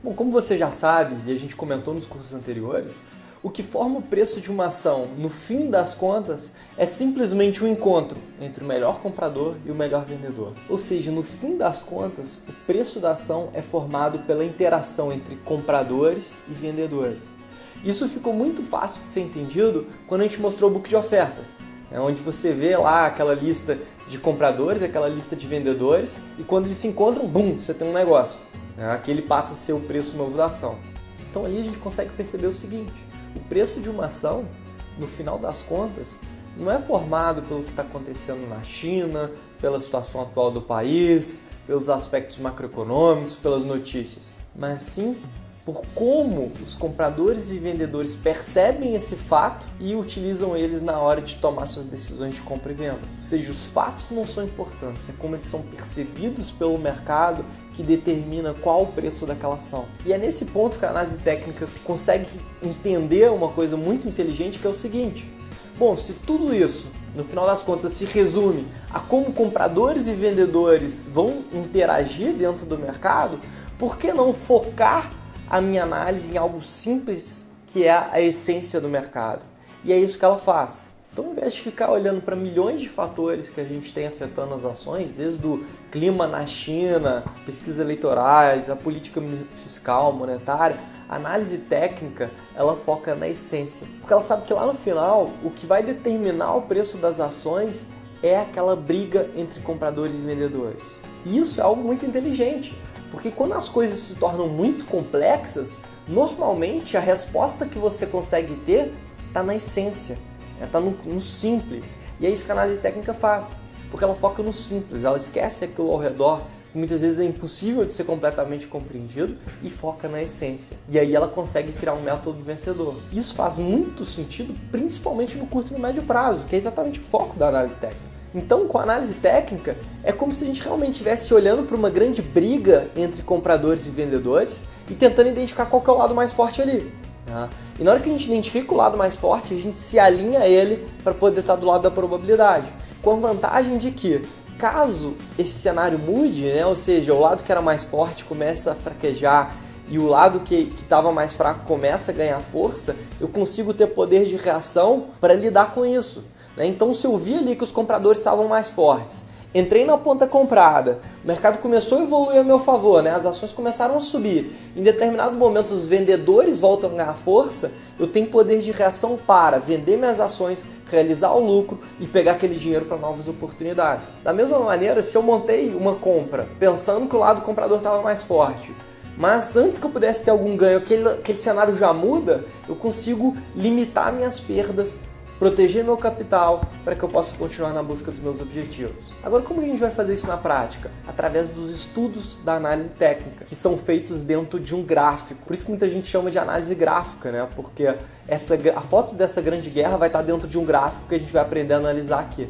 Bom, como você já sabe, e a gente comentou nos cursos anteriores, o que forma o preço de uma ação, no fim das contas, é simplesmente um encontro entre o melhor comprador e o melhor vendedor. Ou seja, no fim das contas, o preço da ação é formado pela interação entre compradores e vendedores. Isso ficou muito fácil de ser entendido quando a gente mostrou o book de ofertas, onde você vê lá aquela lista de compradores, aquela lista de vendedores, e quando eles se encontram, bum, você tem um negócio. Aquele passa a ser o preço novo da ação. Então ali a gente consegue perceber o seguinte: o preço de uma ação, no final das contas, não é formado pelo que está acontecendo na China, pela situação atual do país, pelos aspectos macroeconômicos, pelas notícias, mas sim por como os compradores e vendedores percebem esse fato e utilizam eles na hora de tomar suas decisões de compra e venda. Ou seja, os fatos não são importantes, é como eles são percebidos pelo mercado que determina qual o preço daquela ação. E é nesse ponto que a análise técnica consegue entender uma coisa muito inteligente, que é o seguinte: bom, se tudo isso, no final das contas, se resume a como compradores e vendedores vão interagir dentro do mercado, por que não focar a minha análise em algo simples, que é a essência do mercado? E é isso que ela faz. Então, ao invés de ficar olhando para milhões de fatores que a gente tem afetando as ações, desde o clima na China, pesquisas eleitorais, a política fiscal, monetária, a análise técnica, ela foca na essência. Porque ela sabe que lá no final, o que vai determinar o preço das ações é aquela briga entre compradores e vendedores. E isso é algo muito inteligente, porque quando as coisas se tornam muito complexas, normalmente a resposta que você consegue ter está na essência. Está no simples. E é isso que a análise técnica faz, porque ela foca no simples, ela esquece aquilo ao redor, que muitas vezes é impossível de ser completamente compreendido, e foca na essência. E aí ela consegue criar um método vencedor. Isso faz muito sentido, principalmente no curto e no médio prazo, que é exatamente o foco da análise técnica. Então, com a análise técnica, é como se a gente realmente estivesse olhando para uma grande briga entre compradores e vendedores e tentando identificar qual que é o lado mais forte ali. E na hora que a gente identifica o lado mais forte, a gente se alinha a ele para poder estar do lado da probabilidade. Com a vantagem de que, caso esse cenário mude, ou seja, o lado que era mais forte começa a fraquejar e o lado que estava mais fraco começa a ganhar força, eu consigo ter poder de reação para lidar com isso. Então, se eu vi ali que os compradores estavam mais fortes, entrei na ponta comprada, o mercado começou a evoluir a meu favor, as ações começaram a subir, em determinado momento os vendedores voltam a ganhar força, eu tenho poder de reação para vender minhas ações, realizar o lucro e pegar aquele dinheiro para novas oportunidades. Da mesma maneira, se eu montei uma compra pensando que o lado comprador estava mais forte, mas antes que eu pudesse ter algum ganho, aquele cenário já muda, eu consigo limitar minhas perdas, proteger meu capital para que eu possa continuar na busca dos meus objetivos. Agora, como a gente vai fazer isso na prática? Através dos estudos da análise técnica, que são feitos dentro de um gráfico. Por isso que muita gente chama de análise gráfica, porque a foto dessa grande guerra vai estar dentro de um gráfico que a gente vai aprender a analisar aqui.